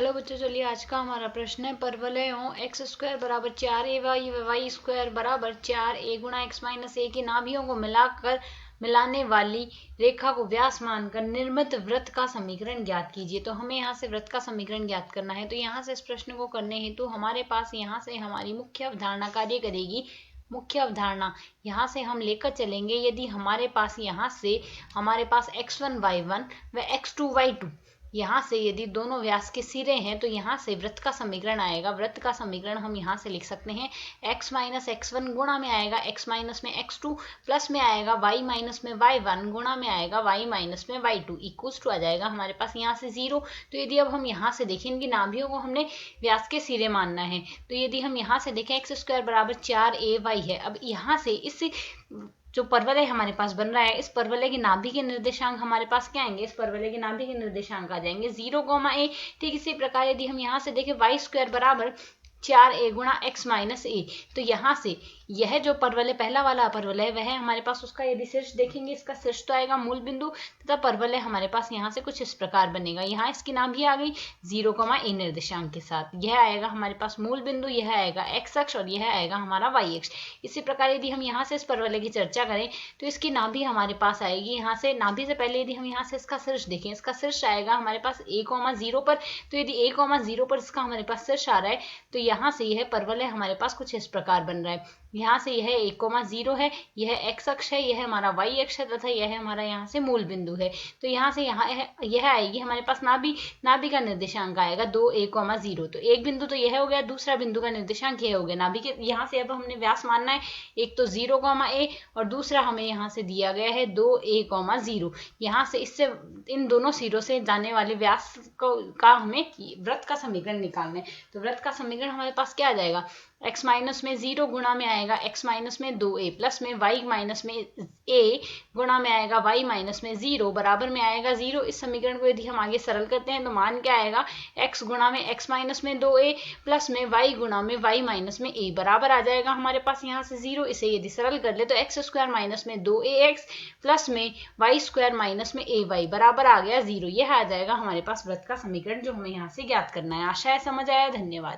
Hello बच्चों, चलिए आज का हमारा प्रश्न है परवलयों एक्स स्क्वायर बराबर 4ay वाई स्क्वायर बराबर 4a गुणा एक्स माइनस ए की नाभियों को मिलाने वाली रेखा को व्यास मानकर निर्मित वृत्त का समीकरण ज्ञात कीजिए। तो हमें यहाँ से वृत्त का समीकरण ज्ञात करना है। तो यहाँ से इस प्रश्न को करने हेतु हमारे पास यहाँ से हमारी मुख्य अवधारणा कार्य करेगी। मुख्य अवधारणा यहाँ से हम लेकर चलेंगे। यदि हमारे पास यहाँ से हमारे पास x1 y1 व x2 y2 यहाँ से यदि दोनों व्यास के सिरे हैं तो यहाँ से वृत्त का समीकरण आएगा। वृत्त का समीकरण हम यहाँ से लिख सकते हैं x माइनस x1 गुणा में आएगा x माइनस में x2 प्लस में आएगा y माइनस में y1 गुणा में आएगा y माइनस में y2 इक्वल्स टू आ जाएगा हमारे पास यहाँ से 0। तो यदि अब हम यहाँ से देखें, इनकी नाभियों को हमने व्यास के सिरे मानना है। तो यदि हम यहाँ से देखें एक्स स्क्वायर बराबर 4ay है। अब यहाँ से इस जो परवलय हमारे पास बन रहा है, इस परवलय की नाभि के निर्देशांक हमारे पास क्या आएंगे? इस परवलय की नाभि के निर्देशांक आ जाएंगे 0, a। ठीक इसी प्रकार यदि हम यहाँ से देखें वाई स्क्वायर बराबर 4a गुणा x माइनस ए, तो यहाँ से यह जो परवलय पहला वाला परवलय है वह हमारे पास उसका यदि शीर्ष देखेंगे, इसका शीर्ष तो आएगा मूल बिंदु तथा परवलय हमारे पास यहाँ से कुछ इस प्रकार बनेगा। यहाँ इसकी नाभि आ गई 0, a निर्देशांक के साथ। यह आएगा हमारे पास मूल बिंदु, यह आएगा x अक्ष और यह आएगा हमारा y अक्ष। इसी प्रकार यदि हम यहाँ से इस परवलय की चर्चा करें तो इसकी नाभि हमारे पास आएगी। यहाँ से नाभि से पहले यदि हम यहाँ से इसका शीर्ष देखें, इसका शीर्ष आएगा हमारे पास a, 0 पर। तो यदि a, 0 पर इसका हमारे पास शीर्ष आ रहा है तो यहाँ से यह परवलय हमारे पास कुछ इस प्रकार बन रहा है। यहाँ से यह 1, 0 है, यह x अक्ष है, यह हमारा y अक्ष है तथा यह हमारा यहाँ से मूल बिंदु है। तो यहाँ से यहाँ यह आएगी हमारे पास नाभि का निर्देशांक आएगा 2, 1, 0। तो एक बिंदु तो यह हो गया, दूसरा बिंदु का निर्देशांक यह हो गया। नाभि के यहाँ से अब हमने व्यास मानना है, एक तो 0, a और दूसरा हमें यहाँ से दिया गया है 2, 1, 0। यहाँ से इससे इन दोनों सिरों से जाने वाले व्यास का हमें वृत्त का समीकरण निकालना है। तो वृत्त का समीकरण हमारे पास क्या आ जाएगा? x माइनस में 0 गुणा में आएगा x माइनस में 2a प्लस में y माइनस में a गुणा में आएगा y माइनस में 0 बराबर में आएगा 0। इस समीकरण को यदि हम आगे सरल करते हैं तो मान क्या आएगा? x गुणा में x माइनस में 2a प्लस में y गुणा में y माइनस में a बराबर आ जाएगा हमारे पास यहाँ से 0। इसे यदि सरल कर ले तो x स्क्वायर माइनस में 2ax प्लस में y स्क्वायर माइनस में ay बराबर आ गया 0। यह आ जाएगा हमारे पास वृत्त का समीकरण जो हमें यहाँ से ज्ञात करना है। आशा है समझ आया। धन्यवाद।